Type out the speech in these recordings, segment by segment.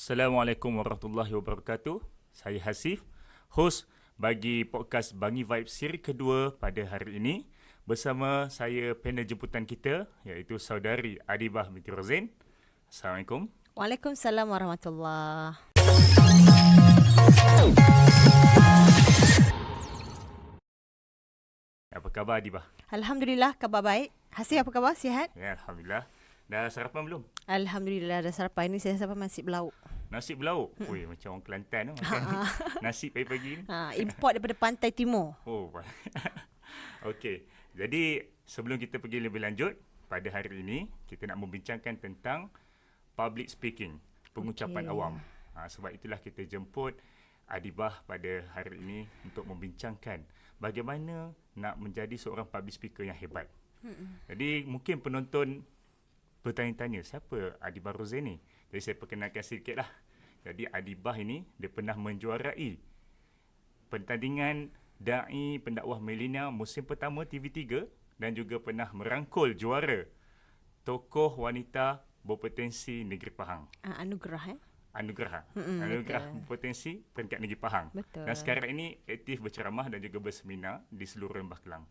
Assalamualaikum warahmatullahi wabarakatuh. Saya Hasif, host bagi podcast Bangi Vibes siri kedua pada hari ini. Bersama saya panel jemputan kita iaitu saudari Adibah binti Rozain. Assalamualaikum. Waalaikumsalam warahmatullahi. Apa khabar Adibah? Alhamdulillah, khabar baik. Hasif, apa khabar? Sihat? Ya, Alhamdulillah. Dah sarapan belum? Alhamdulillah, dah sarapan. Ini saya sarapan nasi belauk. Nasi belauk? Ui, macam orang Kelantan tu makan nasi pagi-pagi ni. Import daripada pantai timur. Oh, okey. Jadi, sebelum kita pergi lebih lanjut, pada hari ini kita nak membincangkan tentang public speaking, pengucapan awam. Sebab itulah kita jemput Adibah pada hari ini untuk membincangkan bagaimana nak menjadi seorang public speaker yang hebat. Jadi, mungkin penonton bertanya-tanya, siapa Adibah Rozain ni? Jadi saya perkenalkan sedikit lah. Jadi Adibah ini, dia pernah menjuarai pertandingan Da'i Pendakwah Milenial musim pertama TV3 dan juga pernah merangkul juara tokoh wanita berpotensi Negeri Pahang. Anugerah Anugerah betul. berpotensi peringkat Negeri Pahang. Betul. Dan sekarang ini aktif berceramah dan juga berseminar di seluruh Lembah Kelang.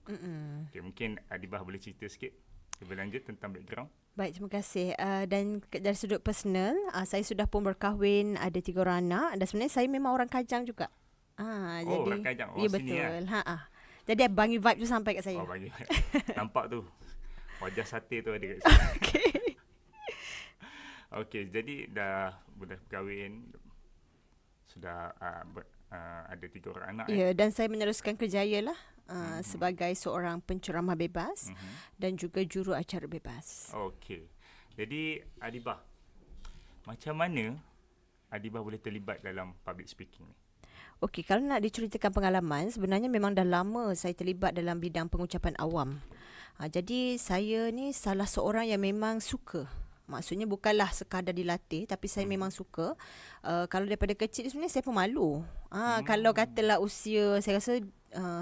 Okay, mungkin Adibah boleh cerita sikit lebih lanjut tentang background. Baik, terima kasih. Dan dari sudut personal, saya sudah pun berkahwin, ada 3 orang anak. Dan sebenarnya saya memang orang Kajang juga. Jadi, orang Kajang, ya, sini betul. Jadi Bangi vibe tu sampai kat saya. Bagi nampak tu wajah sate tu ada kat sini. Okey, jadi dah berkahwin, sudah ada 3 orang anak. Ya, dan saya meneruskan kerjaya lah sebagai seorang penceramah bebas dan juga juru acara bebas. Okey. Jadi Adibah, macam mana Adibah boleh terlibat dalam public speaking ni? Okey, kalau nak diceritakan pengalaman, sebenarnya memang dah lama saya terlibat dalam bidang pengucapan awam. Jadi saya ni salah seorang yang memang suka. Maksudnya bukanlah sekadar dilatih, tapi saya memang suka. Kalau daripada kecil sebenarnya saya pemalu. Kalau katalah usia, saya rasa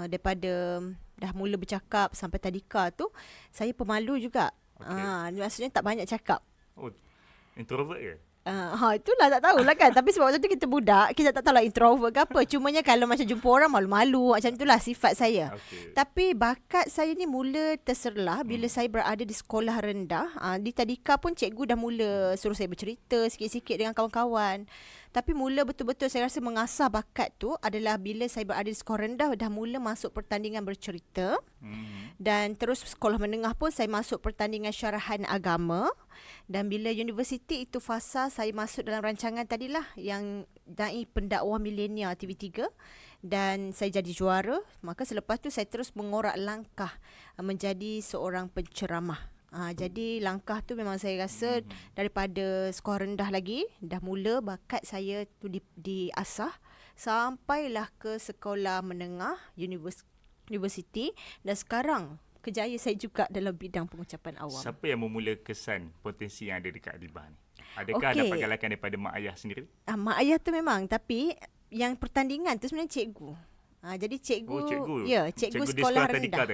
daripada dah mula bercakap sampai tadika tu, saya pemalu juga. Maksudnya tak banyak cakap. Oh, introvert ke? Itulah tak tahulah kan. Tapi sebab waktu tu kita budak, kita tak tahulah introvert ke apa. Cumanya kalau macam jumpa orang malu-malu, macam itulah sifat saya. Tapi bakat saya ni mula terserlah bila saya berada di sekolah rendah. Di tadika pun cikgu dah mula suruh saya bercerita sikit-sikit dengan kawan-kawan. Tapi mula betul-betul saya rasa mengasah bakat tu adalah bila saya berada di sekolah rendah, dah mula masuk pertandingan bercerita. Dan terus sekolah menengah pun saya masuk pertandingan syarahan agama. Dan bila universiti itu fasa saya masuk dalam rancangan tadilah yang Da'i Pendakwah Milenial TV3 dan saya jadi juara. Maka selepas tu saya terus mengorak langkah menjadi seorang penceramah. Jadi langkah tu memang saya rasa daripada sekolah rendah lagi dah mula bakat saya tu diasah sampailah ke sekolah menengah universiti dan sekarang kerjaya saya juga dalam bidang pengucapan awam. Siapa yang memula kesan potensi yang ada dekat Adibah ni? Adakah dapat galakan daripada mak ayah sendiri? Mak ayah tu memang, tapi yang pertandingan tu sebenarnya cikgu. Jadi cikgu, ya, cikgu sekolah rendah.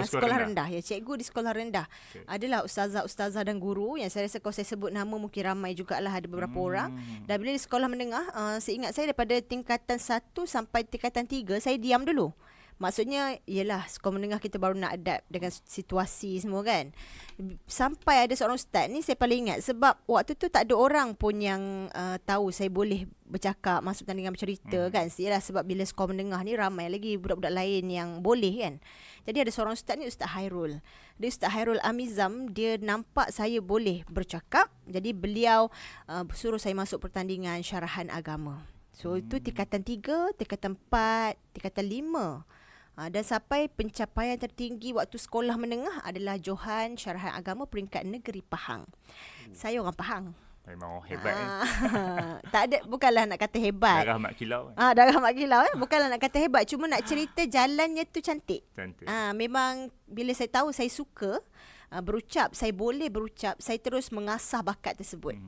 Sekolah rendah. Ya, cikgu di sekolah rendah. Adalah ustazah dan guru yang saya rasa kalau saya sebut nama mungkin ramai jugalah, ada beberapa orang. Dan bila di sekolah menengah, seingat saya daripada tingkatan 1 sampai tingkatan 3 saya diam dulu. Maksudnya, yelah, sekolah menengah kita baru nak adapt dengan situasi semua kan. Sampai ada seorang ustaz ni saya paling ingat. Sebab waktu tu tak ada orang pun yang tahu saya boleh bercakap, masuk tandingan bercerita kan. Yelah, sebab bila sekolah menengah ni ramai lagi budak-budak lain yang boleh kan. Jadi ada seorang ustaz ni, Ustaz Hairul. Dia Ustaz Hairul Amizam, dia nampak saya boleh bercakap. Jadi beliau suruh saya masuk pertandingan syarahan agama. So itu tingkatan 3, tingkatan 4, tingkatan 5. Dan sampai pencapaian tertinggi waktu sekolah menengah adalah Johan Syarahan Agama peringkat Negeri Pahang. Saya orang Pahang. Memang orang hebat Tak ada, bukanlah nak kata hebat. Darah mak kilau Darah mak kilau bukanlah nak kata hebat, cuma nak cerita jalannya tu cantik. Memang bila saya tahu saya suka berucap, saya boleh berucap, saya terus mengasah bakat tersebut.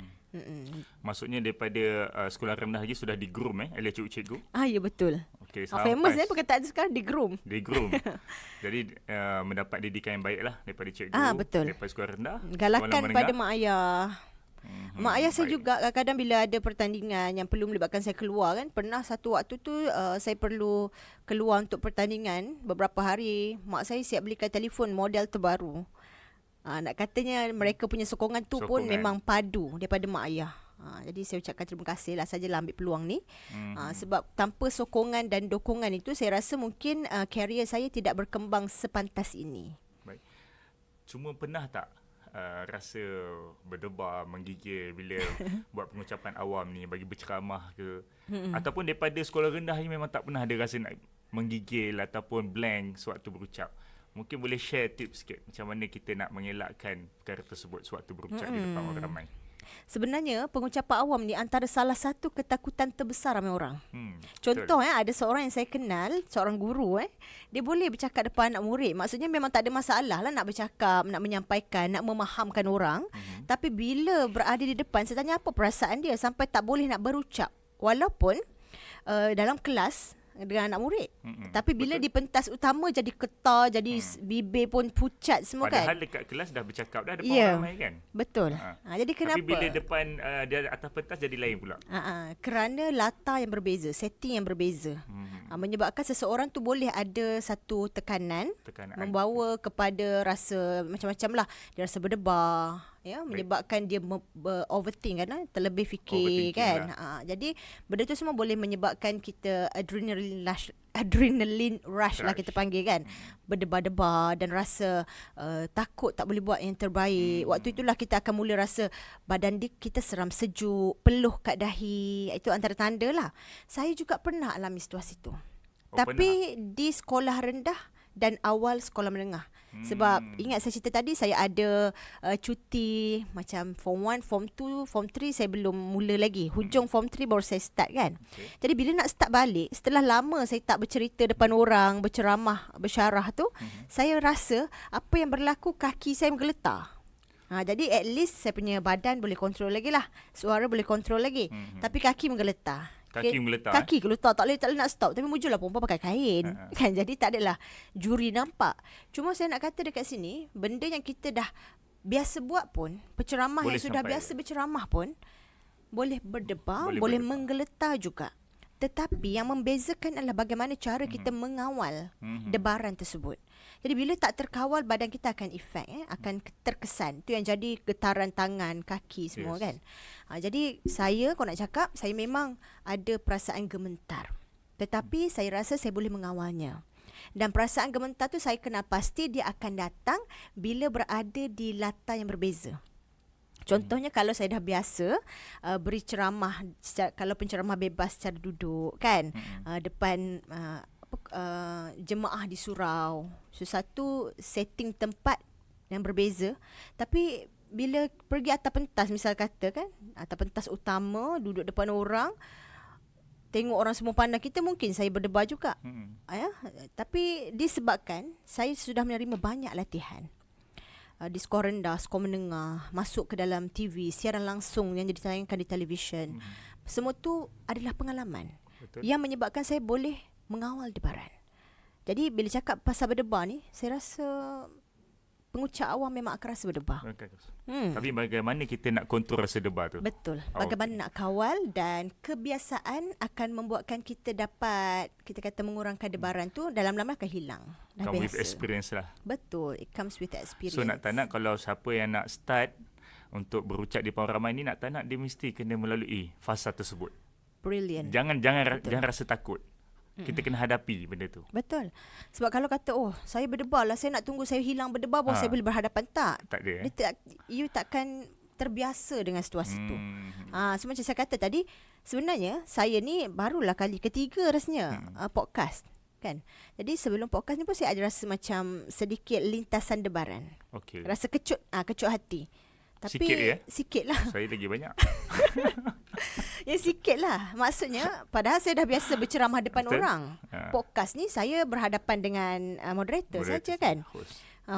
Maksudnya daripada sekolah rendah lagi sudah di-groom oleh cikgu-cikgu? Ya, betul. Okay, famous perkataan tu sekarang di-groom. Di-groom. Jadi mendapat didikan yang baik lah daripada cikgu. Betul. Daripada sekolah rendah. Galakan pada mak ayah. Mak ayah saya juga kadang-kadang bila ada pertandingan yang perlu melibatkan saya keluar kan. Pernah satu waktu tu saya perlu keluar untuk pertandingan beberapa hari. Mak saya siap belikan telefon model terbaru. Nak katanya mereka punya sokongan tu pun memang padu daripada mak ayah. Jadi saya ucapkan terima kasih lah sajalah ambil peluang ni. Sebab tanpa sokongan dan dokongan itu saya rasa mungkin karier saya tidak berkembang sepantas ini. Baik. Cuma pernah tak rasa berdebar, menggigil bila buat pengucapan awam ni, bagi berceramah ke? Ataupun daripada sekolah rendah ni memang tak pernah ada rasa nak menggigil ataupun blank sewaktu berucap? Mungkin boleh share tips sikit macam mana kita nak mengelakkan perkara tersebut sewaktu berucap di depan orang ramai. Sebenarnya pengucapan awam ni antara salah satu ketakutan terbesar ramai orang. Contoh ada seorang yang saya kenal, seorang guru dia boleh bercakap depan anak murid. Maksudnya memang tak ada masalah lah nak bercakap, nak menyampaikan, nak memahamkan orang. Tapi bila berada di depan, saya tanya apa perasaan dia sampai tak boleh nak berucap. Walaupun dalam kelas dengan anak murid. Tapi bila di pentas utama jadi ketar, jadi bibir pun pucat semua. Padahal kan. Dekat kelas dah bercakap dah depan orang ramai kan. Betul. Jadi kenapa? Tapi bila depan dia atas pentas jadi lain pula. Kerana latar yang berbeza, setting yang berbeza. Menyebabkan seseorang tu boleh ada satu tekanan. Membawa kepada rasa macam-macam lah. Dia rasa berdebar, menyebabkan dia overthink kan, terlebih fikir kan. Jadi benda tu semua boleh menyebabkan kita adrenaline rush lah kita panggil kan. Berdebar-debar dan rasa takut tak boleh buat yang terbaik. Waktu itulah kita akan mula rasa badan kita seram sejuk, peluh kat dahi. Itu antara tanda lah. Saya juga pernah alami situasi tu. Tapi pernah? Di sekolah rendah dan awal sekolah menengah. Sebab ingat saya cerita tadi, saya ada cuti macam form 1, form 2, form 3 saya belum mula lagi. Hujung form 3 baru saya start kan. Jadi bila nak start balik, setelah lama saya tak bercerita depan orang, berceramah, bersyarah tu, saya rasa apa yang berlaku, kaki saya menggeletar. Jadi at least saya punya badan boleh kontrol lagi lah. Suara boleh kontrol lagi. Tapi kaki menggeletar. Kaki menggeletar. Kaki geletar, tak boleh nak stop. Tapi mujurlah perempuan pakai kain. Kan, jadi tak adalah juri nampak. Cuma saya nak kata dekat sini, benda yang kita dah biasa buat pun, penceramah boleh yang sudah biasa berceramah pun, boleh berdebar, boleh menggeletar juga. Tetapi yang membezakan adalah bagaimana cara kita mengawal debaran tersebut. Jadi bila tak terkawal, badan kita akan efek, akan terkesan. Itu yang jadi getaran tangan, kaki semua kan. Jadi saya, kalau nak cakap, saya memang ada perasaan gementar. Tetapi saya rasa saya boleh mengawalnya. Dan perasaan gementar tu saya kenal pasti dia akan datang bila berada di latar yang berbeza. Contohnya kalau saya dah biasa beri ceramah, kalau penceramah bebas secara duduk kan, depan jemaah di surau, satu setting tempat yang berbeza. Tapi bila pergi atas pentas, misal kata kan, atas pentas utama, duduk depan orang, tengok orang semua pandang kita, mungkin saya berdebar juga. Tapi disebabkan saya sudah menerima banyak latihan di sekolah rendah, sekolah menengah, masuk ke dalam TV, siaran langsung yang ditayangkan di televisyen. Semua tu adalah pengalaman. Yang menyebabkan saya boleh mengawal debaran. Jadi bila cakap pasal berdebar ni, saya rasa pengucap awam memang akan rasa berdebar. Tapi bagaimana kita nak kontrol rasa debar tu? Betul. Bagaimana nak kawal, dan kebiasaan akan membuatkan kita dapat, kita kata, mengurangkan debaran tu, dalam lama akan hilang. Dah come biasa. With experience lah. Betul. It comes with experience. So nak tak nak, kalau siapa yang nak start untuk berucap di depan orang ramai ni, nak tak nak dia mesti kena melalui fasa tersebut. Brilliant. Jangan rasa takut. Kita kena hadapi benda tu. Betul. Sebab kalau kata, saya berdebar lah, saya nak tunggu saya hilang berdebar baru saya boleh berhadapan. Tak ada. You takkan terbiasa dengan situasi tu. So macam saya kata tadi, sebenarnya saya ni barulah kali ketiga rasanya podcast kan. Jadi sebelum podcast ni pun saya ada rasa macam sedikit lintasan debaran. Rasa kecut hati. Tapi sikit lah. Saya lagi banyak. Ya sikit lah. Maksudnya padahal saya dah biasa berceramah depan orang. Podcast ni saya berhadapan dengan moderator saja kan.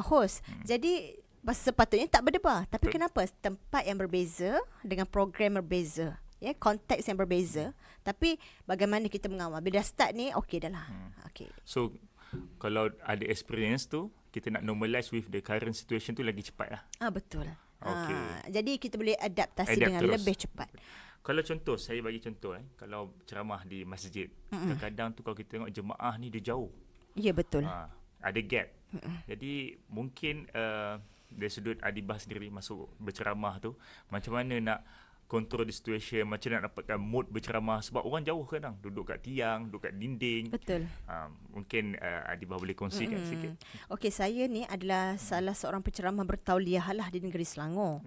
Host. Jadi sepatutnya tak berdebar. Tapi kenapa? Tempat yang berbeza, dengan program berbeza, konteks yang berbeza. Tapi bagaimana kita mengawal. Bila start ni, okey dah lah. So kalau ada experience tu, kita nak normalize with the current situation tu lagi cepat lah. Betul. Jadi kita boleh adaptasi dengan terus. lebih cepat. Kalau contoh, saya bagi contoh kalau ceramah di masjid, kadang-kadang tu kalau kita tengok jemaah ni dia jauh. Ya, betul. Ada gap. Jadi mungkin dari sudut adibah sendiri masuk berceramah tu, macam mana nak control the situation, macam nak dapatkan mood berceramah, sebab orang jauh kadang duduk kat tiang, duduk kat dinding. Betul. Mungkin adibah boleh kongsikan sikit. Okey, saya ni adalah salah seorang penceramah bertauliah lah di negeri Selangor.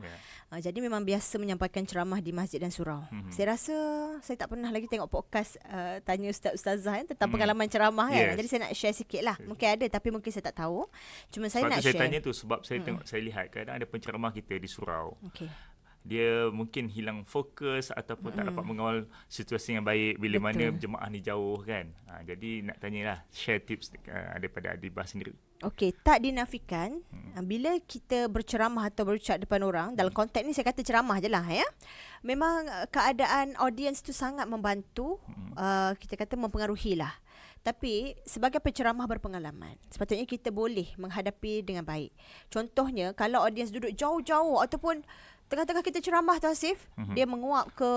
Jadi memang biasa menyampaikan ceramah di masjid dan surau. Saya rasa saya tak pernah lagi tengok podcast tanya ustaz-ustazah tentang pengalaman ceramah kan. Jadi saya nak share sikit lah. Mungkin ada tapi mungkin saya tak tahu. Cuma saya nak share. Saya tanya tu sebab saya tengok, saya lihat kadang ada penceramah kita di surau. Okey. Dia mungkin hilang fokus ataupun tak dapat mengawal situasi yang baik bila mana jemaah ni jauh kan. Jadi nak tanyalah, share tips daripada adibah sendiri. Okey, tak dinafikan bila kita berceramah atau berucap depan orang, dalam konteks ni saya kata ceramah je lah ya. Memang keadaan audience tu sangat membantu, kita kata mempengaruhi lah. Tapi sebagai penceramah berpengalaman, sepatutnya kita boleh menghadapi dengan baik. Contohnya kalau audience duduk jauh-jauh ataupun tengah-tengah kita ceramah tu Hasif, dia menguap ke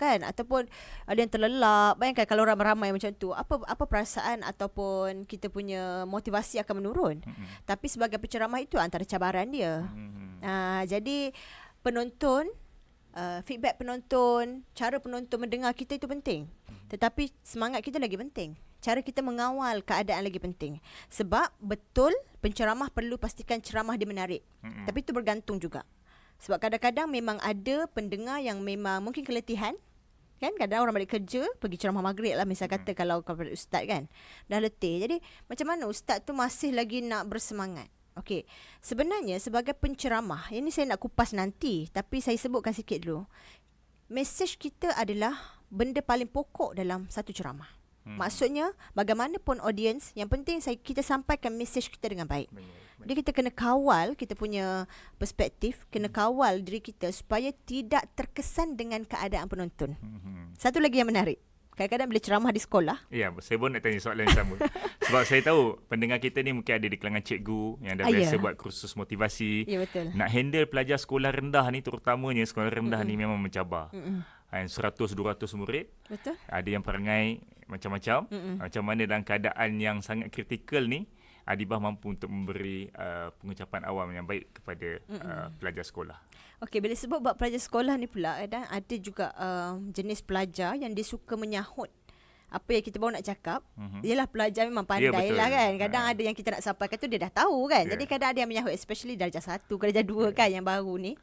kan, ataupun ada yang terlelap. Bayangkan kalau ramai-ramai macam tu, apa perasaan ataupun kita punya motivasi akan menurun. Tapi sebagai penceramah itu antara cabaran dia. Jadi penonton, feedback penonton, cara penonton mendengar kita itu penting. Tetapi semangat kita lagi penting. Cara kita mengawal keadaan lagi penting. Sebab betul penceramah perlu pastikan ceramah dia menarik. Tapi itu bergantung juga. Sebab kadang-kadang memang ada pendengar yang memang mungkin keletihan. Kan kadang orang balik kerja, pergi ceramah maghrib lah misal kata kalau ustaz kan. Dah letih. Jadi macam mana ustaz tu masih lagi nak bersemangat. Okey. Sebenarnya sebagai penceramah, ini saya nak kupas nanti. Tapi saya sebutkan sikit dulu. Mesej kita adalah benda paling pokok dalam satu ceramah. Maksudnya bagaimanapun audience, yang penting kita sampaikan mesej kita dengan baik. Jadi kita kena kawal kita punya perspektif, kena kawal diri kita supaya tidak terkesan dengan keadaan penonton. Satu lagi yang menarik, kadang-kadang bila ceramah di sekolah. Ya, saya pun nak tanya soalan yang sama. Sebab saya tahu pendengar kita ni mungkin ada di kalangan cikgu yang dah biasa buat kursus motivasi. Ya, betul. Nak handle pelajar sekolah rendah ni, terutamanya sekolah rendah ni memang mencabar. 100-200 murid. Betul. Ada yang perangai macam-macam. Macam mana dalam keadaan yang sangat kritikal ni, adibah mampu untuk memberi pengucapan awam yang baik kepada pelajar sekolah. Okey, bila sebut buat pelajar sekolah ni pula, ada juga jenis pelajar yang dia suka menyahut apa yang kita baru nak cakap. Yalah, pelajar memang pandai lah kan. Kadang ada yang kita nak sampaikan tu dia dah tahu kan. Jadi kadang ada yang menyahut, especially darjah 1, darjah 2 kan yang baru ni.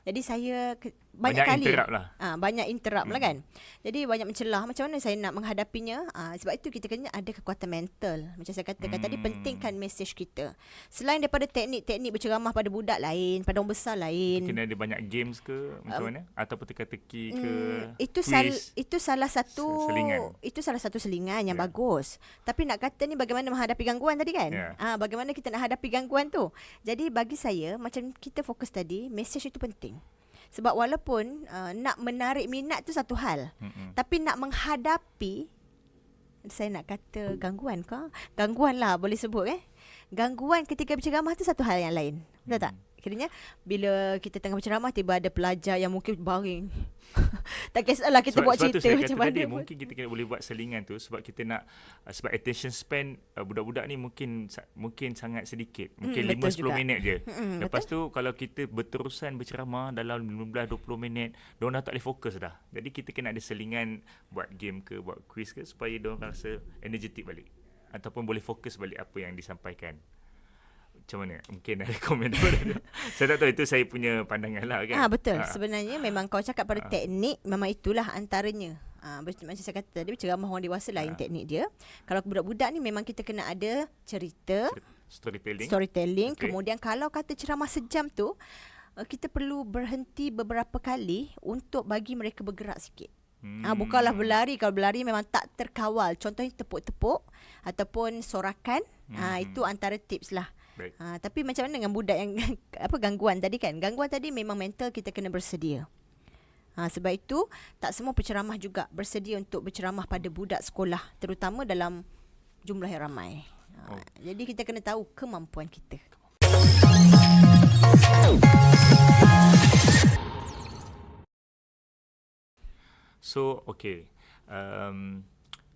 Jadi saya banyak kali interrupt lah. Banyak interrupt lah kan. Jadi banyak mencelah macam mana saya nak menghadapinya. Sebab itu kita kena ada kekuatan mental. Macam saya katakan tadi, pentingkan mesej kita. Selain daripada teknik-teknik berceramah pada budak lain, pada orang besar lain. Kena ada banyak games ke macam mana? Ataupun teka-teki ke itu salah satu selingan. Itu salah satu selingan yang bagus. Tapi nak kata ni bagaimana menghadapi gangguan tadi kan? Bagaimana kita nak hadapi gangguan tu. Jadi bagi saya, macam kita fokus tadi, mesej itu penting. Sebab walaupun nak menarik minat tu satu hal, tapi nak menghadapi, saya nak kata gangguan ke? Gangguan lah boleh sebut gangguan ketika berceramah tu satu hal yang lain. Betul tak? Kiranya bila kita tengah berceramah, tiba ada pelajar yang mungkin baring. Tak kisahlah kita buat cerita macam mana. Tadi, mungkin kita boleh buat selingan tu sebab kita nak, sebab attention span budak-budak ni mungkin sangat sedikit. Mungkin 5-10 minit je. Lepas tu kalau kita berterusan berceramah dalam 15-20 minit, diorang dah tak boleh fokus dah. Jadi kita kena ada selingan, buat game ke, buat quiz ke, supaya diorang rasa energetik balik. Ataupun boleh fokus balik apa yang disampaikan. Macam mana? Mungkin ada komen daripada saya tak tahu, itu saya punya pandangan lah kan. Betul. Sebenarnya memang kau cakap pada teknik, memang itulah antaranya. Macam saya kata tadi, berceramah orang dewasa lain teknik dia. Kalau budak-budak ni memang kita kena ada cerita, storytelling. Okay. Kemudian kalau kata ceramah sejam tu, kita perlu berhenti beberapa kali untuk bagi mereka bergerak sikit. Bukanlah berlari. Kalau berlari memang tak terkawal. Contohnya tepuk-tepuk ataupun sorakan. Itu antara tips lah. Tapi macam mana dengan budak yang gangguan tadi kan? Gangguan tadi memang mental kita kena bersedia. Sebab itu tak semua penceramah juga bersedia untuk berceramah pada budak sekolah, terutama dalam jumlah yang ramai. Jadi kita kena tahu kemampuan kita. So, okay.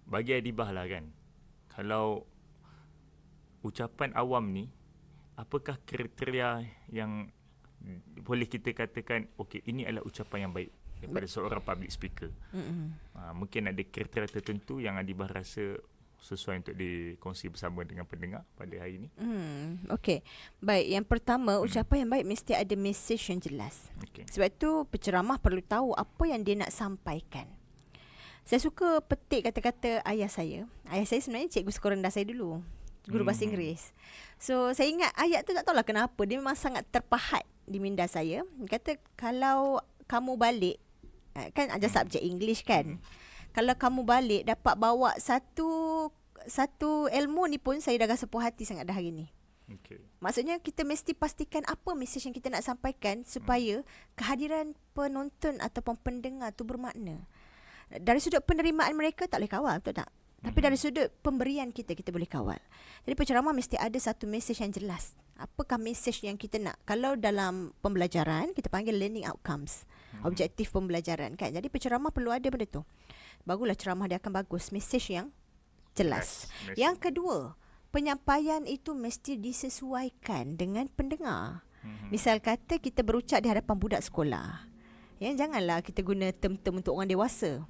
Bagi Adibah lah kan, kalau ucapan awam ni, apakah kriteria yang boleh kita katakan, okay, ini adalah ucapan yang baik daripada seorang public speaker? Mungkin ada kriteria tertentu yang Adibah rasa sesuai untuk dikongsi bersama dengan pendengar pada hari ini. Okey. Baik, yang pertama, ucapan yang baik mesti ada mesej yang jelas. Okay. Sebab tu penceramah perlu tahu apa yang dia nak sampaikan. Saya suka petik kata-kata ayah saya. Ayah saya sebenarnya cikgu sekolah rendah saya dulu. Guru bahasa Inggeris. So, saya ingat ayat tu tak tahulah kenapa. Dia memang sangat terpahat di minda saya. Dia kata, kalau kamu balik, kan ada subjek English kan. Kalau kamu balik dapat bawa satu ilmu ni pun, saya dah rasa puas hati sangat dah hari ni. Okay. Maksudnya kita mesti pastikan apa mesej yang kita nak sampaikan supaya kehadiran penonton ataupun pendengar tu bermakna. Dari sudut penerimaan mereka tak boleh kawal, betul tak? Tapi dari sudut pemberian kita boleh kawal. Jadi penceramah mesti ada satu mesej yang jelas. Apakah mesej yang kita nak? Kalau dalam pembelajaran, kita panggil learning outcomes. Objektif pembelajaran kan. Jadi penceramah perlu ada benda tu. Barulah ceramah dia akan bagus. Mesej yang jelas. Yang kedua, penyampaian itu mesti disesuaikan dengan pendengar. Misal kata kita berucap di hadapan budak sekolah. Janganlah kita guna term-term untuk orang dewasa.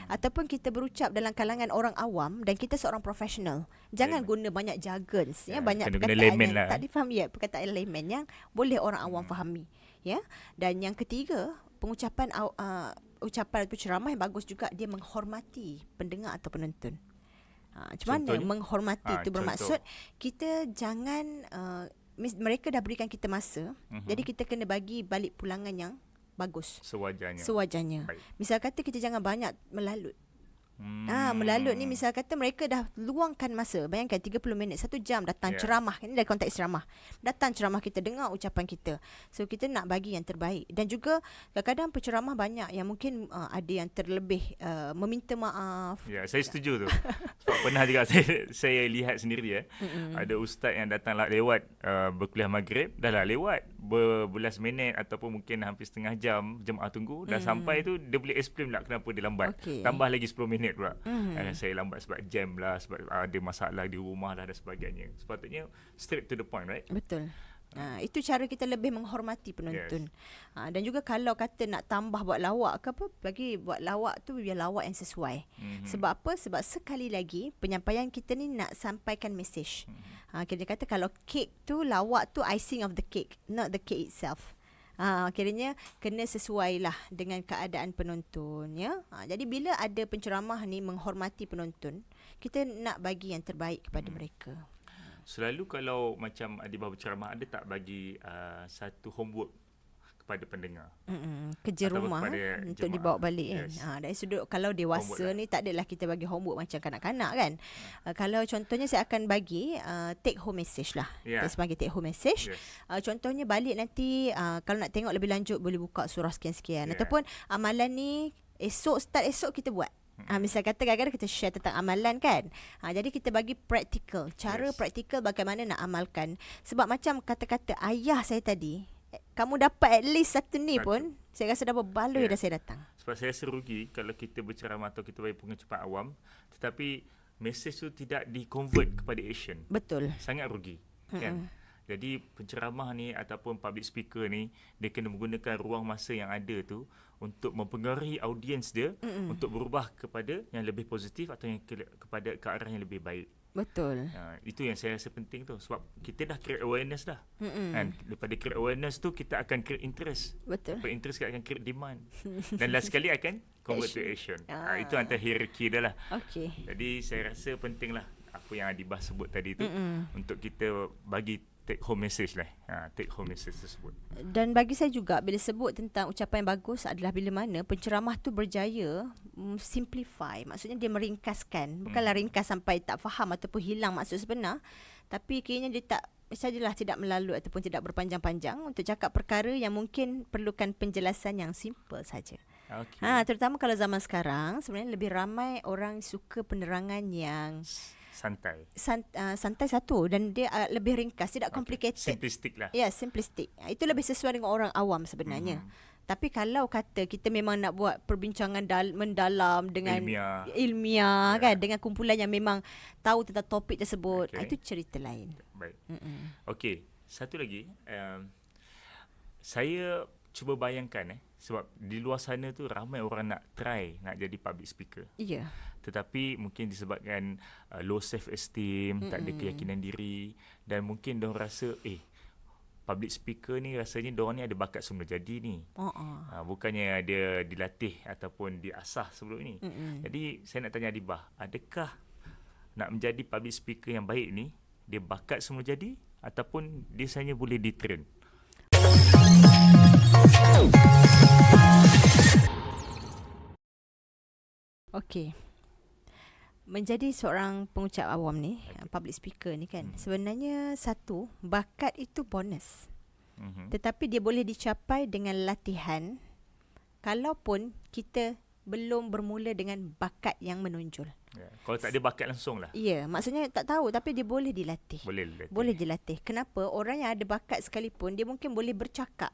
Ataupun kita berucap dalam kalangan orang awam dan kita seorang profesional. Jangan guna banyak jargons. Banyak perkataan yang tak difahami. Perkataan layman yang boleh orang awam fahami. Dan yang ketiga, pengucapan ucapan atau ceramah yang bagus juga, dia menghormati pendengar atau penonton. Macam mana menghormati itu bermaksud kita jangan mereka dah berikan kita masa, jadi kita kena bagi balik pulangan yang bagus. Sewajarnya. Baik. Misal kata kita jangan banyak melalut. Melalut ni misal kata mereka dah luangkan masa. Bayangkan 30 minit, 1 jam datang ceramah. Ini dari konteks ceramah. Datang ceramah kita, dengar ucapan kita. So kita nak bagi yang terbaik. Dan juga kadang-kadang penceramah banyak yang mungkin ada yang terlebih meminta maaf. Ya, saya setuju tu. Sebab pernah juga saya lihat sendiri ada ustaz yang datang lewat berkuliah maghrib, dah lah lewat berbelas minit ataupun mungkin hampir setengah jam jemaah tunggu, dah sampai tu dia boleh explain pula kenapa dia lambat. Tambah lagi 10 minit pula. Saya lambat sebab jam lah, sebab ada masalah di rumah lah dan sebagainya. Sepatutnya straight to the point, right? Betul. Itu cara kita lebih menghormati penonton. Dan juga kalau kata nak tambah buat lawak ke apa, bagi buat lawak tu biar lawak yang sesuai. Sebab apa? Sebab sekali lagi penyampaian kita ni nak sampaikan mesej. Kita kata kalau kek tu, lawak tu icing of the cake, not the cake itself. Akhirnya kena sesuai lah dengan keadaan penonton, ya. Jadi bila ada penceramah ni menghormati penonton, kita nak bagi yang terbaik kepada mereka. Selalu kalau macam Adibah berceramah, ada tak bagi satu homework kepada pendengar? Kerja rumah untuk dibawa balik kan. Dari sudut kalau dewasa ni tak adalah kita bagi homework macam kanak-kanak kan. Kalau contohnya saya akan bagi take home message lah. Kita sebagai take home message. Contohnya balik nanti kalau nak tengok lebih lanjut boleh buka surah sekian-sekian. Ataupun amalan ni start esok kita buat. Misal kata kadang-kadang kita share tentang amalan kan. Jadi kita bagi praktikal. Cara praktikal bagaimana nak amalkan. Sebab macam kata-kata ayah saya tadi, kamu dapat at least satu ni pun, saya rasa dah berbaloi dah saya datang. Sebab saya rasa rugi kalau kita berceramah atau kita bagi pengucapan awam, tetapi mesej tu tidak di-convert kepada action. Betul. Sangat rugi. Kan? Jadi penceramah ni ataupun public speaker ni, dia kena menggunakan ruang masa yang ada tu untuk mempengaruhi audiens dia untuk berubah kepada yang lebih positif atau yang kepada ke arah yang lebih baik. Betul. Itu yang saya rasa penting tu. Sebab kita dah create awareness dah. Kan? Daripada create awareness tu, kita akan create interest. Betul. Daripada interest kita akan create demand. Dan last sekali akan convert to action. Itu antara hierarki dah lah. Okay. Jadi saya rasa penting lah apa yang Adibah sebut tadi tu untuk kita bagi take home message lah. Take home message tersebut. Dan bagi saya juga bila sebut tentang ucapan yang bagus adalah bila mana penceramah tu berjaya simplify. Maksudnya dia meringkaskan. Bukanlah ringkas sampai tak faham ataupun hilang maksud sebenar. Tapi kiranya dia tak sajalah tidak melalut ataupun tidak berpanjang-panjang untuk cakap perkara yang mungkin perlukan penjelasan yang simple saja. Okay. Terutama kalau zaman sekarang sebenarnya lebih ramai orang suka penerangan yang santai satu, dan dia lebih ringkas, tidak complicated. Simplistic lah. Ya, simplistic. Itu lebih sesuai dengan orang awam sebenarnya. Tapi kalau kata kita memang nak buat perbincangan mendalam dengan ilmiah kan, dengan kumpulan yang memang tahu tentang topik tersebut, itu cerita lain. Baik. Okey, satu lagi, saya cuba bayangkan sebab di luar sana tu ramai orang nak try nak jadi public speaker. Ya. Tetapi mungkin disebabkan low self esteem, tak ada keyakinan diri, dan mungkin diorang rasa public speaker ni rasanya diorang ni ada bakat semula jadi ni. Bukannya dia dilatih ataupun diasah sebelum ni. Jadi saya nak tanya Adibah, adakah nak menjadi public speaker yang baik ni dia bakat semula jadi ataupun dia hanya boleh di-train? Okey. Menjadi seorang pengucap awam ni, public speaker ni kan, sebenarnya satu, bakat itu bonus. Tetapi dia boleh dicapai dengan latihan kalaupun kita belum bermula dengan bakat yang menonjol. Kalau tak ada bakat langsung lah. Ya, maksudnya tak tahu, tapi dia boleh dilatih. Boleh dilatih. Kenapa? Orang yang ada bakat sekalipun, dia mungkin boleh bercakap.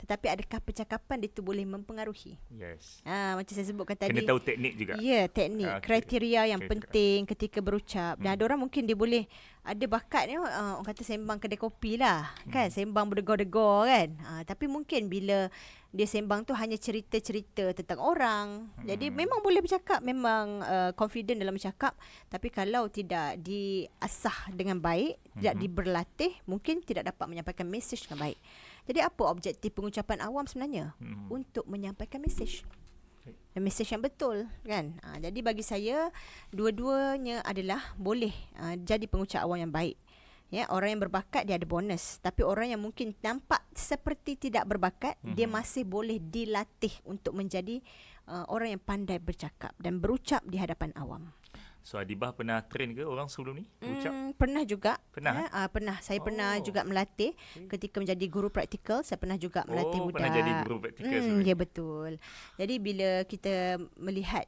Tetapi adakah percakapan itu boleh mempengaruhi? Yes. Macam saya sebutkan tadi. Kena tahu teknik juga. Ya, teknik. Kriteria yang penting ketika berucap. Dan ada orang mungkin dia boleh ada bakat ni, orang kata sembang kedai kopi lah. Kan? Sembang berdegar-degar kan. Tapi mungkin bila dia sembang tu hanya cerita-cerita tentang orang. Jadi memang boleh bercakap, memang confident dalam bercakap. Tapi kalau tidak diasah dengan baik, tidak diberlatih, mungkin tidak dapat menyampaikan mesej dengan baik. Jadi apa objektif pengucapan awam sebenarnya? Untuk menyampaikan mesej. Dan mesej yang betul kan. Jadi bagi saya dua-duanya adalah boleh jadi pengucap awam yang baik. Ya, orang yang berbakat dia ada bonus, tapi orang yang mungkin nampak seperti tidak berbakat, dia masih boleh dilatih untuk menjadi orang yang pandai bercakap dan berucap di hadapan awam. So Adibah pernah train ke orang sebelum ni berucap? Pernah juga. Pernah? Pernah. Saya pernah juga melatih ketika menjadi guru praktikal. Saya pernah juga melatih budak. Pernah jadi guru praktikal Ya, betul. Jadi bila kita melihat,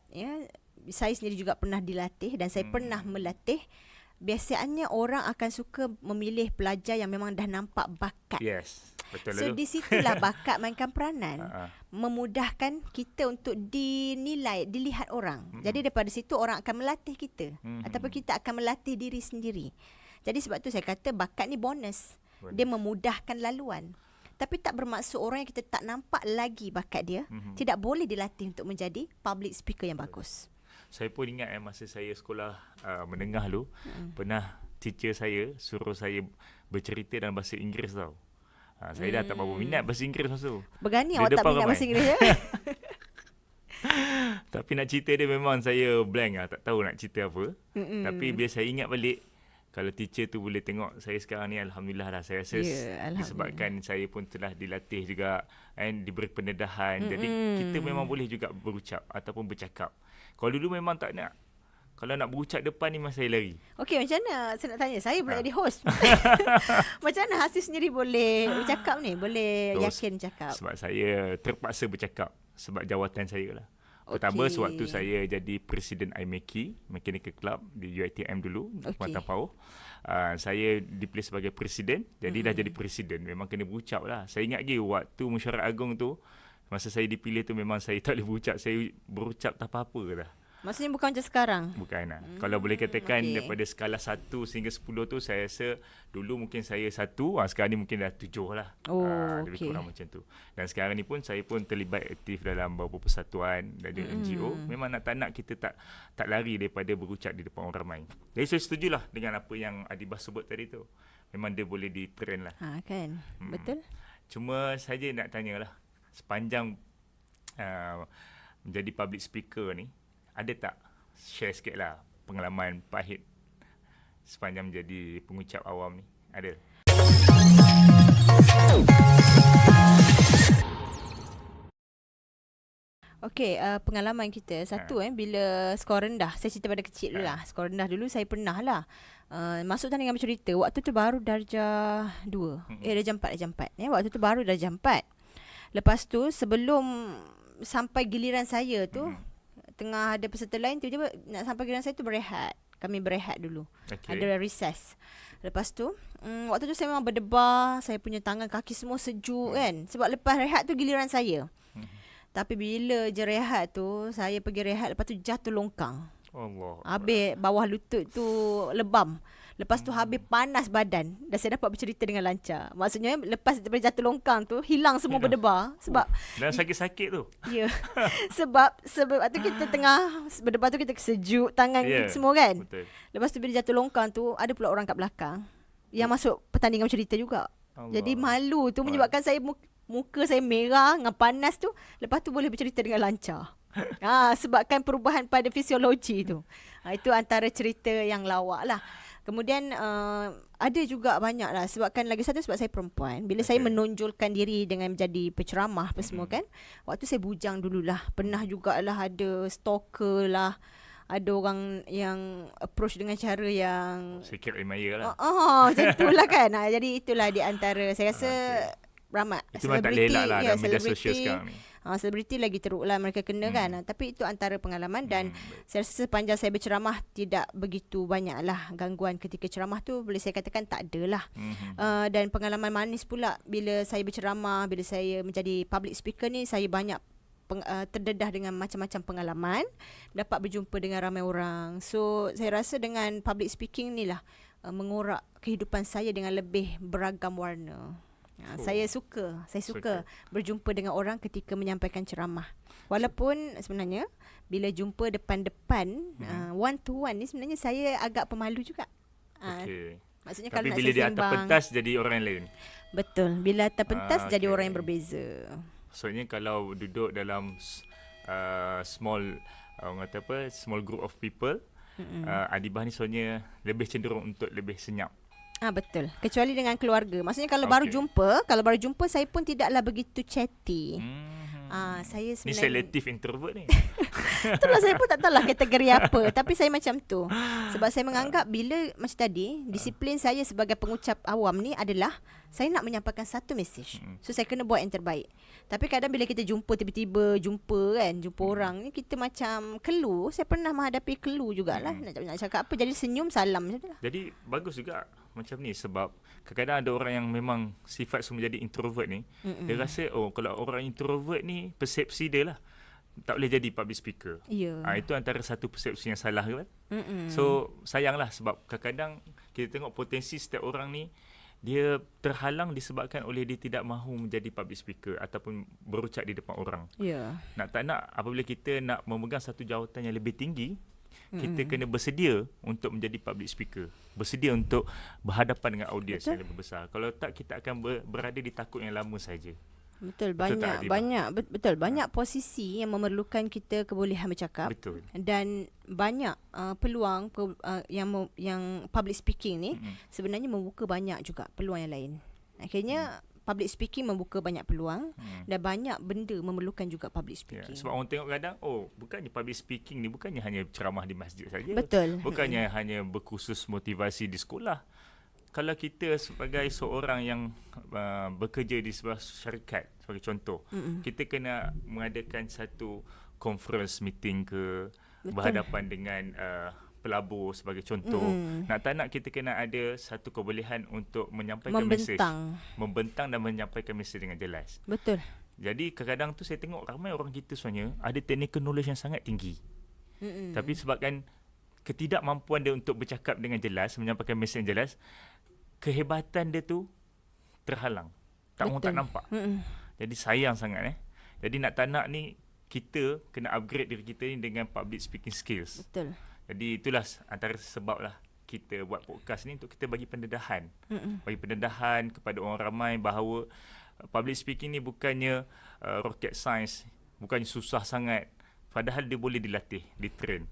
saya sendiri juga pernah dilatih dan saya pernah melatih. Biasanya orang akan suka memilih pelajar yang memang dah nampak bakat. Yes, betul. So di situlah bakat mainkan peranan. Memudahkan kita untuk dinilai, dilihat orang. Jadi daripada situ orang akan melatih kita. Ataupun kita akan melatih diri sendiri. Jadi sebab tu saya kata bakat ni bonus. Dia memudahkan laluan. Tapi tak bermaksud orang yang kita tak nampak lagi bakat dia tidak boleh dilatih untuk menjadi public speaker yang bagus. Saya pun ingat masa saya sekolah menengah dulu, pernah teacher saya suruh saya bercerita dalam bahasa Inggeris tau. Saya dah tak berapa minat bahasa Inggeris masa tu. Berani awak tak minat bahasa Inggeris ya? Tapi nak cerita dia memang saya blank tak tahu nak cerita apa. Tapi bila saya ingat balik, kalau teacher tu boleh tengok saya sekarang ni, alhamdulillah dah. Saya rasa disebabkan saya pun telah dilatih juga dan diberi pendedahan. Jadi kita memang boleh juga berucap ataupun bercakap. Kalau dulu memang tak nak. Kalau nak berucap depan ni memang saya lari. Okey, macam mana? Saya nak tanya. Saya pula jadi host. Macam mana Hasif sendiri boleh bercakap ni? Boleh yakin cakap? Sebab saya terpaksa bercakap. Sebab jawatan saya lah. Pertama, sewaktu saya jadi Presiden IMECI, Mechanical Club di UiTM dulu, Kuantan Power. Saya dipilih sebagai Presiden. Jadi dah jadi Presiden. Memang kena berucap lah. Saya ingat lagi waktu mesyuarat agung tu, masa saya dipilih tu memang saya tak boleh berucap. Saya berucap tak apa-apa dah. Maksudnya bukan macam sekarang? Bukan lah. Kalau boleh katakan daripada skala 1 sehingga 10 tu, saya rasa dulu mungkin saya 1, sekarang ni mungkin dah 7 lah. Lebih kurang macam tu. Dan sekarang ni pun saya pun terlibat aktif dalam beberapa persatuan dan NGO. Memang nak tak nak kita tak lari daripada berucap di depan orang ramai. Jadi saya setujulah dengan apa yang Adibah sebut tadi tu. Memang dia boleh di-train lah. Kan? Betul. Cuma saja nak tanyalah, sepanjang menjadi public speaker ni, ada tak share sikit lah pengalaman pahit sepanjang menjadi pengucap awam ni? Ada? Okey, pengalaman kita satu bila skor rendah. Saya cerita pada kecil dulu lah. Skor rendah dulu saya pernah lah masuk tandingan bercerita. Waktu tu baru darjah 2. Darjah 4. Waktu tu baru darjah 4. Lepas tu sebelum sampai giliran saya tu, tengah ada peserta lain, tiba-tiba nak sampai giliran saya tu berehat. Kami berehat dulu. Okay. Ada recess. Lepas tu waktu tu saya memang berdebar, saya punya tangan kaki semua sejuk kan. Sebab lepas rehat tu giliran saya. Tapi bila je rehat tu, saya pergi rehat, lepas tu jatuh longkang. Allah. Habis bawah lutut tu lebam. Lepas tu habis panas badan. Dan saya dapat bercerita dengan lancar. Maksudnya lepas daripada jatuh longkang tu, hilang semua berdebar. Sebab dan sakit-sakit tu. ya. Sebab waktu kita tengah berdebar tu, kita sejuk tangan semua kan. Betul. Lepas tu bila jatuh longkang tu, ada pula orang kat belakang yang masuk pertandingan bercerita juga. Allah. Jadi malu tu menyebabkan saya muka saya merah dengan panas tu. Lepas tu boleh bercerita dengan lancar. Sebabkan perubahan pada fisiologi tu. Itu antara cerita yang lawak lah. Kemudian ada juga banyak lah. Sebabkan lagi satu, sebab saya perempuan. Bila saya menonjolkan diri dengan menjadi penceramah apa semua kan, waktu saya bujang dululah. Pernah jugalah ada stalker lah. Ada orang yang approach dengan cara yang Secret admirer lah. macam itulah kan. Jadi itulah di antara, saya rasa ramai itu memang tak lelak lah dalam media sosial sekarang ni. Selebriti lagi teruk lah mereka kena kan. Tapi itu antara pengalaman. Dan saya rasa sepanjang saya berceramah, tidak begitu banyak lah gangguan ketika ceramah tu. Boleh saya katakan tak ada lah. Dan pengalaman manis pula bila saya berceramah, bila saya menjadi public speaker ni, saya banyak terdedah dengan macam-macam pengalaman, dapat berjumpa dengan ramai orang. So saya rasa dengan public speaking ni lah mengorak kehidupan saya dengan lebih beragam warna. Saya suka berjumpa dengan orang ketika menyampaikan ceramah. Walaupun sebenarnya bila jumpa depan-depan one to one ni, sebenarnya saya agak pemalu juga. Maksudnya tapi kalau bila nak dia atas pentas jadi orang lain. Betul, bila atas pentas jadi orang yang berbeza. Maksudnya kalau duduk dalam small orang kata apa, small group of people, Adibah ni sebenarnya lebih cenderung untuk lebih senyap. Betul. Kecuali dengan keluarga. Maksudnya kalau baru jumpa, saya pun tidaklah begitu chatty. Saya sebenarnya ni selektif introvert ni. Itulah, saya pun tak tahulah kategori apa. Tapi saya macam tu. Sebab saya menganggap bila macam tadi, disiplin saya sebagai pengucap awam ni adalah saya nak menyampaikan satu mesej. So saya kena buat yang terbaik. Tapi kadang bila kita tiba-tiba jumpa orang ni, kita macam kelu. Saya pernah menghadapi kelu jugalah. Nak cakap apa, jadi senyum salam macam tu lah. Jadi bagus juga macam ni, sebab kadang-kadang ada orang yang memang sifat semua jadi introvert ni. Dia rasa kalau orang introvert ni, persepsi dia lah tak boleh jadi public speaker. Itu antara satu persepsi yang salah kan. So sayanglah, sebab kadang-kadang kita tengok potensi setiap orang ni, dia terhalang disebabkan oleh dia tidak mahu menjadi public speaker ataupun berucap di depan orang. Nak tak nak, apabila kita nak memegang satu jawatan yang lebih tinggi, kita kena bersedia untuk menjadi public speaker, bersedia untuk berhadapan dengan audiens yang lebih besar. Kalau tak, kita akan berada di takut yang lama saja. Betul, banyak posisi yang memerlukan kita kebolehan bercakap. Betul. Dan banyak peluang yang public speaking ni sebenarnya membuka banyak juga peluang yang lain. Akhirnya public speaking membuka banyak peluang dan banyak benda memerlukan juga public speaking. Sebab orang tengok kadang, bukannya public speaking ni bukannya hanya ceramah di masjid saja. Betul. Bukannya hanya berkursus motivasi di sekolah. Kalau kita sebagai seorang yang bekerja di sebuah syarikat, sebagai contoh, kita kena mengadakan satu conference meeting ke, berhadapan dengan pelabur sebagai contoh. Nak tak nak, kita kena ada satu kebolehan untuk menyampaikan mesej. Membentang dan menyampaikan mesej dengan jelas. Betul. Jadi kadang-kadang tu saya tengok ramai orang kita sebenarnya ada technical knowledge yang sangat tinggi. Tapi sebabkan ketidakmampuan dia untuk bercakap dengan jelas, menyampaikan mesej yang jelas, kehebatan dia tu terhalang. Orang tak nampak. Jadi sayang sangat. Jadi nak tak nak ni, kita kena upgrade diri kita ni dengan public speaking skills. Betul. Jadi itulah antara sebab lah kita buat podcast ni, untuk kita bagi pendedahan. Bagi pendedahan kepada orang ramai bahawa public speaking ni bukannya rocket science, bukannya susah sangat. Padahal dia boleh dilatih, ditrain.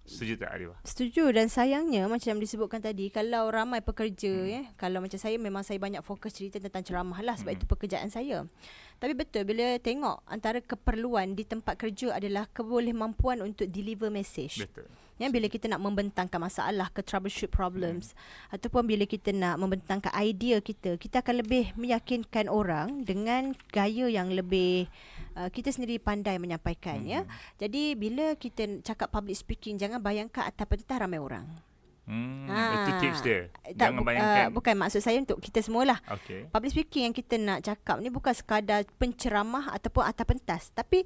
Setuju tak, Arifah? Setuju. Dan sayangnya macam disebutkan tadi, kalau ramai pekerja kalau macam saya, memang saya banyak fokus cerita tentang ceramah lah, sebab itu pekerjaan saya. Tapi betul, bila tengok antara keperluan di tempat kerja adalah kebolehmampuan untuk deliver message. Betul. Ya, bila kita nak membentangkan masalah ke troubleshoot problems ataupun bila kita nak membentangkan idea kita akan lebih meyakinkan orang dengan gaya yang lebih kita sendiri pandai menyampaikan ya. Jadi bila kita cakap public speaking, jangan bayangkan atas pentas ramai orang. Itu tips dia. Jangan bayangkan. Bukan, maksud saya untuk kita semualah. Okay. Public speaking yang kita nak cakap ni bukan sekadar penceramah ataupun atas pentas, tapi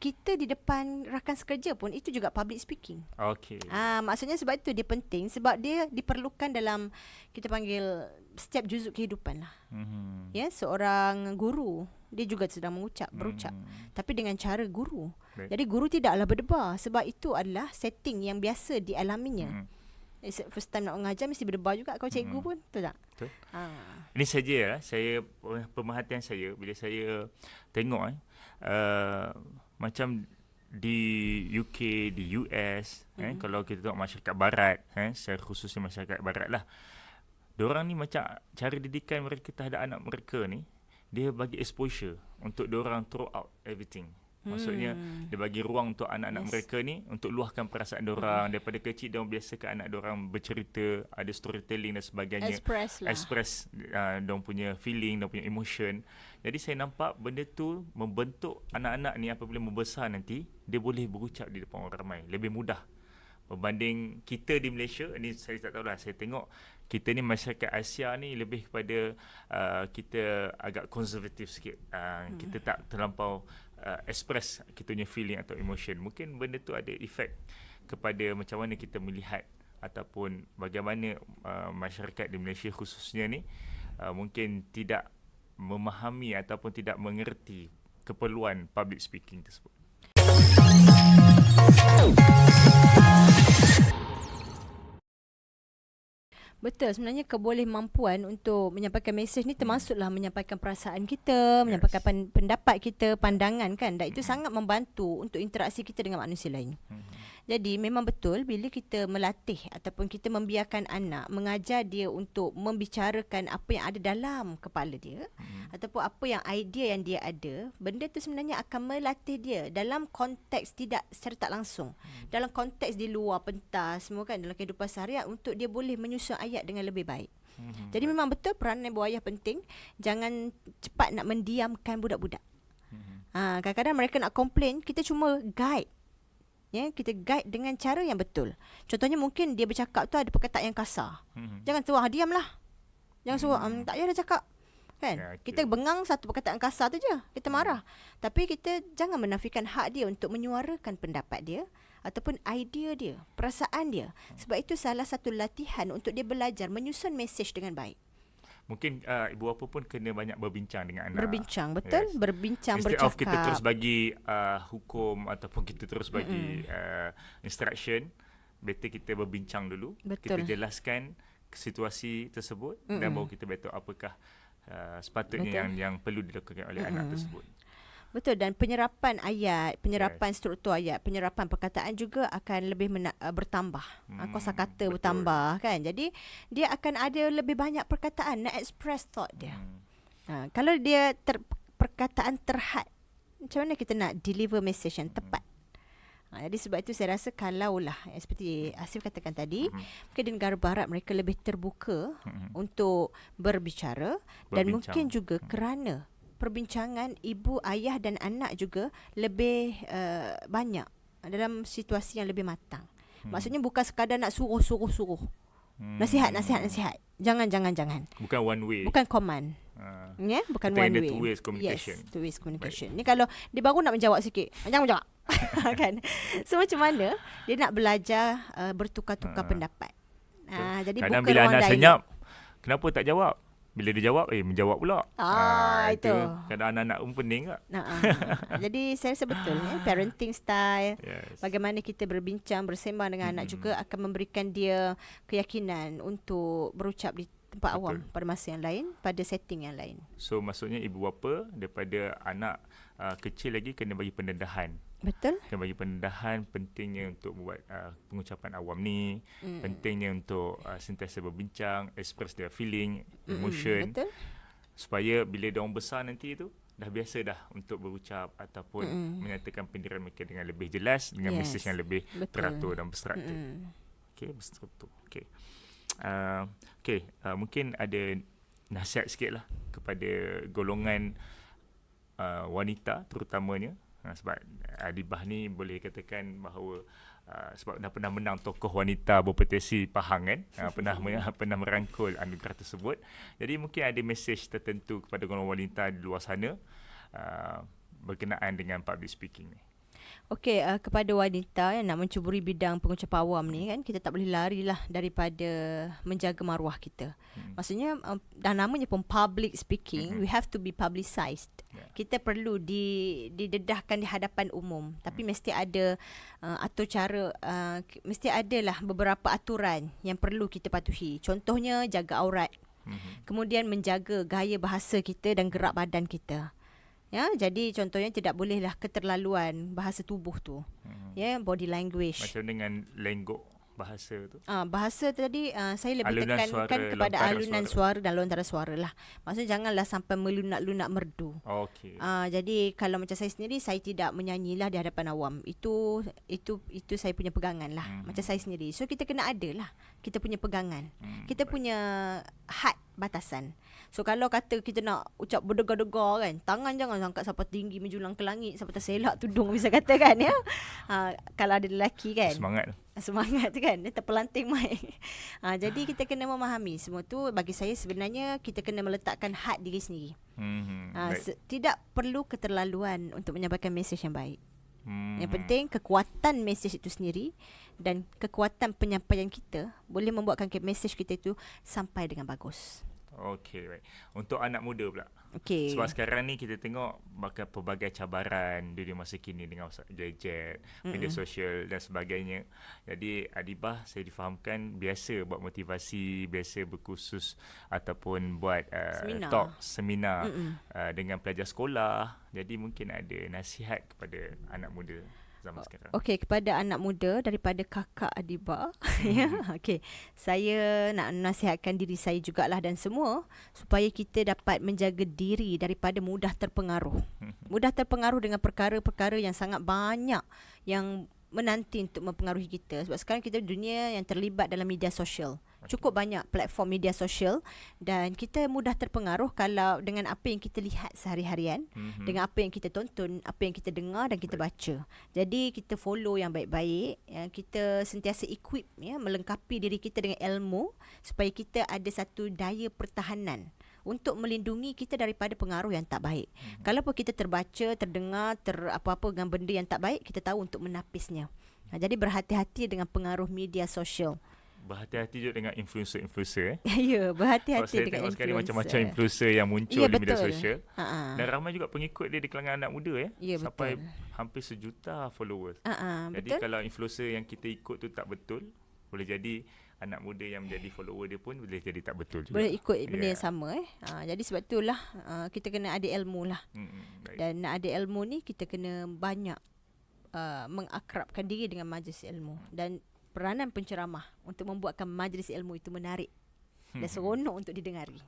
kita di depan rakan sekerja pun itu juga public speaking. Okay. Maksudnya sebab itu dia penting, sebab dia diperlukan dalam kita panggil setiap juzuk kehidupan lah. Ya, seorang guru dia juga sedang berucap, tapi dengan cara guru. Jadi guru tidaklah berdebar, sebab itu adalah setting yang biasa dialaminya. First time nak mengajar mesti berdebar juga kalau cikgu pun, betul tak? Betul. Ini saja saya pemerhatian saya bila saya tengok macam di UK, di US, kalau kita tengok masyarakat barat, secara khususnya masyarakat barat lah, diorang ni macam cara didikan mereka terhadap anak mereka ni, dia bagi exposure untuk diorang throw out everything. Maksudnya dia bagi ruang untuk anak-anak mereka ni untuk luahkan perasaan diorang. Daripada kecil diorang biasakan anak diorang bercerita, ada storytelling dan sebagainya, express diorang punya feeling, diorang punya emotion. Jadi saya nampak benda tu membentuk anak-anak ni apabila membesar nanti, dia boleh berucap di depan orang ramai lebih mudah berbanding kita di Malaysia. Ni saya tak tahulah, saya tengok kita ni masyarakat Asia ni lebih kepada kita agak konservatif sikit. Kita tak terlampau express kita punya feeling atau emotion. Mungkin benda tu ada efek kepada macam mana kita melihat ataupun bagaimana masyarakat di Malaysia khususnya ni mungkin tidak memahami ataupun tidak mengerti keperluan public speaking tersebut. Betul, sebenarnya kebolehmampuan untuk menyampaikan mesej ni termasuklah menyampaikan perasaan kita, menyampaikan pendapat kita, pandangan kan. Dan itu sangat membantu untuk interaksi kita dengan manusia lain. Jadi memang betul bila kita melatih ataupun kita membiarkan anak, mengajar dia untuk membicarakan apa yang ada dalam kepala dia ataupun apa yang idea yang dia ada, benda tu sebenarnya akan melatih dia dalam konteks tidak secara tak langsung. Dalam konteks di luar pentas semua kan, dalam kehidupan seharian, untuk dia boleh menyusun ayat dengan lebih baik. Jadi memang betul peranan ibu ayah penting. Jangan cepat nak mendiamkan budak-budak. Kadang-kadang mereka nak komplain, kita cuma guide. Ya, kita guide dengan cara yang betul. Contohnya mungkin dia bercakap tu ada perkataan yang kasar. Jangan suruh diamlah. Jangan suruh tak payah dah cakap. Kan? Kita bengang satu perkataan kasar tu je, kita marah. Tapi kita jangan menafikan hak dia untuk menyuarakan pendapat dia ataupun idea dia, perasaan dia. Sebab itu salah satu latihan untuk dia belajar menyusun mesej dengan baik. Mungkin ibu bapa pun kena banyak berbincang dengan anak. Berbincang, betul. Yes. Berbincang, instead bercakap. Instead of kita terus bagi hukum ataupun kita terus bagi instruction, better kita berbincang dulu. Betul. Kita jelaskan situasi tersebut dan baru kita beritahu apakah sepatutnya yang perlu dilakukan oleh anak tersebut. Betul, dan penyerapan ayat, penyerapan struktur ayat, penyerapan perkataan juga akan lebih bertambah. Kosakata bertambah kan. Jadi dia akan ada lebih banyak perkataan nak express thought dia. Kalau dia perkataan terhad, macam mana kita nak deliver message yang tepat? Jadi sebab itu saya rasa kalaulah seperti Asif katakan tadi, mungkin di negara barat mereka lebih terbuka untuk berbicara. Dan mungkin juga kerana perbincangan ibu, ayah dan anak juga lebih banyak dalam situasi yang lebih matang. Maksudnya bukan sekadar nak suruh. Nasihat. Jangan. Bukan one way. Bukan command. Ya, bukan one way. Two ways communication. Yes, two ways communication. Ni kalau dia baru nak menjawab sikit, jangan menjawab. Kan? So macam mana dia nak belajar bertukar-tukar pendapat. Jadi kadang bila anak senyap, kenapa tak jawab? Bila dia jawab, menjawab pula. Itu. Kadang anak-anak pun pening tak? Jadi saya rasa betul parenting style. Yes. Bagaimana kita berbincang, bersembang dengan anak juga akan memberikan dia keyakinan untuk berucap di tempat awam pada masa yang lain, pada setting yang lain. So maksudnya ibu bapa daripada anak kecil lagi kena bagi pendedahan. Betul. Kena bagi pendedahan, pentingnya untuk buat pengucapan awam ni, pentingnya untuk sentiasa berbincang, express their feeling, emotion. Betul. Supaya bila diorang besar nanti tu, dah biasa dah untuk berucap ataupun menyatakan pendirian mereka dengan lebih jelas, dengan mesej yang lebih teratur dan berstruktur. Okey, berstruktur. Okey. Mungkin ada nasihat sikitlah kepada golongan wanita terutamanya, sebab Adibah ni boleh katakan bahawa sebab dah pernah menang tokoh wanita berpotensi Pahang kan, pernah merangkul anugerah tersebut. Jadi mungkin ada mesej tertentu kepada golongan wanita di luar sana berkenaan dengan public speaking ni. Okey, kepada wanita yang nak mencuburi bidang pengucapan awam ni kan, kita tak boleh lari lah daripada menjaga maruah kita. Maksudnya dah namanya pun public speaking, we have to be publicized. Kita perlu didedahkan di hadapan umum, tapi mesti ada atur cara, mesti adalah beberapa aturan yang perlu kita patuhi. Contohnya jaga aurat. Kemudian menjaga gaya bahasa kita dan gerak badan kita. Ya, jadi contohnya tidak bolehlah keterlaluan bahasa tubuh tu. Ya, body language. Macam dengan lenggok bahasa tu. Bahasa tadi saya lebih alunan tekankan kepada alunan suara dan lontaran suara lah. Maksudnya janganlah sampai melunak-lunak merdu. Okey. Jadi kalau macam saya sendiri, saya tidak menyanyilah di hadapan awam. Itu saya punya pegangan lah. Macam saya sendiri. So kita kena ada lah kita punya pegangan. Kita punya had batasan. So kalau kata kita nak ucap berdegar-degar kan, tangan jangan angkat sampai tinggi menjulang ke langit sampai terselak tudung bisa kata kan ya. Kalau ada lelaki kan. Semangat tu kan, dia terpelanting mic. Jadi kita kena memahami semua tu. Bagi saya sebenarnya kita kena meletakkan had diri sendiri. Tidak perlu keterlaluan untuk menyampaikan mesej yang baik. Yang penting kekuatan mesej itu sendiri dan kekuatan penyampaian kita boleh membuatkan mesej kita itu sampai dengan bagus. Okey, baik. Untuk anak muda pula. Okey. Sebab sekarang ni kita tengok pelbagai cabaran di masa kini dengan gadget, media sosial dan sebagainya. Jadi Adibah saya difahamkan biasa buat motivasi, biasa berkursus ataupun buat seminar dengan pelajar sekolah. Jadi mungkin ada nasihat kepada anak muda zaman sekarang. Okey, kepada anak muda daripada kakak Adibah. Okey, saya nak nasihatkan diri saya jugalah dan semua supaya kita dapat menjaga diri daripada mudah terpengaruh. Mudah terpengaruh dengan perkara-perkara yang sangat banyak yang menanti untuk mempengaruhi kita. Sebab sekarang kita dunia yang terlibat dalam media sosial. Cukup banyak platform media sosial dan kita mudah terpengaruh kalau dengan apa yang kita lihat sehari-harian, dengan apa yang kita tonton, apa yang kita dengar dan kita baca. Jadi kita follow yang baik-baik, ya, kita sentiasa equip, ya, melengkapi diri kita dengan ilmu supaya kita ada satu daya pertahanan untuk melindungi kita daripada pengaruh yang tak baik. Kalau pun kita terbaca, terdengar, apa-apa dengan benda yang tak baik, kita tahu untuk menapisnya. Jadi berhati-hati dengan pengaruh media sosial. Berhati-hati juga dengan influencer. Ya, berhati-hati dengan influencer. Sekarang macam-macam influencer yang muncul di media sosial. Dan ramai juga pengikut dia di kalangan anak muda. Sampai hampir 1 juta followers. Jadi betul? Kalau influencer yang kita ikut tu tak betul, boleh jadi anak muda yang menjadi follower dia pun boleh jadi tak betul juga. Boleh ikut benda yang sama. Jadi sebab itulah kita kena ada ilmu lah. Dan nak ada ilmu ni kita kena banyak mengakrabkan diri dengan majlis ilmu. Dan peranan penceramah untuk membuatkan majlis ilmu itu menarik dan seronok untuk didengari.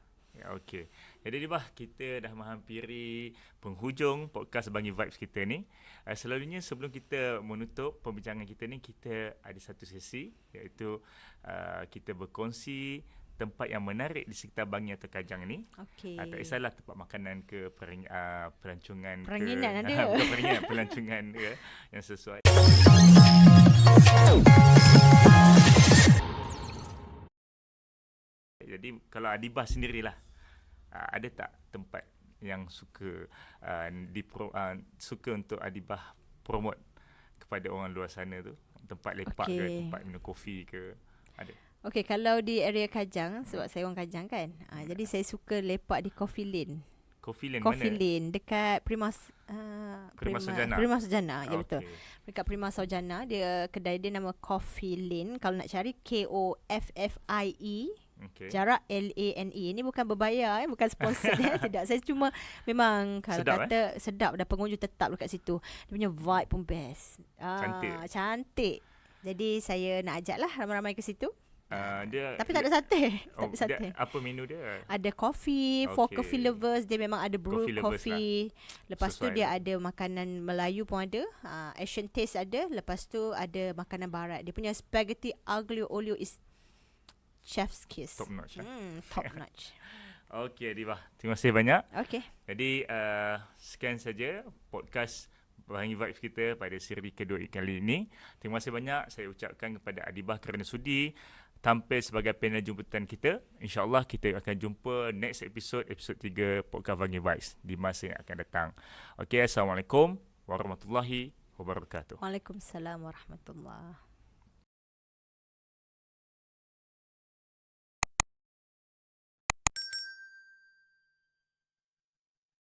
Okey. Jadi Adibah, kita dah menghampiri penghujung podcast Bangi Vibes kita ni. Selalunya sebelum kita menutup perbincangan kita ni, kita ada satu sesi iaitu kita berkongsi tempat yang menarik di sekitar Bangi atau Kajang ni. Okey. Tak kisahlah tempat makanan ke pelancongan Peranginan ke ada. pelancongan ke yang sesuai. Jadi kalau Adibah sendirilah, ada tak tempat yang suka suka untuk Adibah promote kepada orang luar sana tu? Tempat lepak ke, tempat minum kopi ke? Ada? Okey, kalau di area Kajang, sebab saya orang Kajang kan, jadi saya suka lepak di Coffee Lane. Coffee Lane Coffee mana? Lane dekat Prima Sarjana. Ya, betul. Dekat Prima Sarjana, dia kedai dia nama Coffee Lane. Kalau nak cari KOFFIE. Jarak LANE. Ini bukan berbayar, bukan sponsor dia. Tidak, saya cuma memang kalau sedap, kata sedap dan pengunjung tetap dekat situ. Dia punya vibe pun best. Cantik. Jadi saya nak ajak lah ramai-ramai ke situ. Dia Tapi tak ada sate. Tak ada sate. Dia, apa menu dia? Ada coffee, for coffee lovers. Dia memang ada brew coffee. Lepas tu dia ada makanan Melayu pun ada. Asian taste ada. Lepas tu ada makanan barat. Dia punya spaghetti aglio olio is chef's kiss. Top notch. Top notch. Okey, Adibah. Terima kasih banyak. Okey. Jadi, sekian saja podcast Bahangi Vibes kita pada siri kedua kali ini. Terima kasih banyak saya ucapkan kepada Adibah kerana sudi tampil sebagai panel jemputan kita. InsyaAllah kita akan jumpa next episode 3 podcast Bahangi Vibes di masa yang akan datang. Okey, Assalamualaikum warahmatullahi wabarakatuh. Waalaikumsalam warahmatullahi.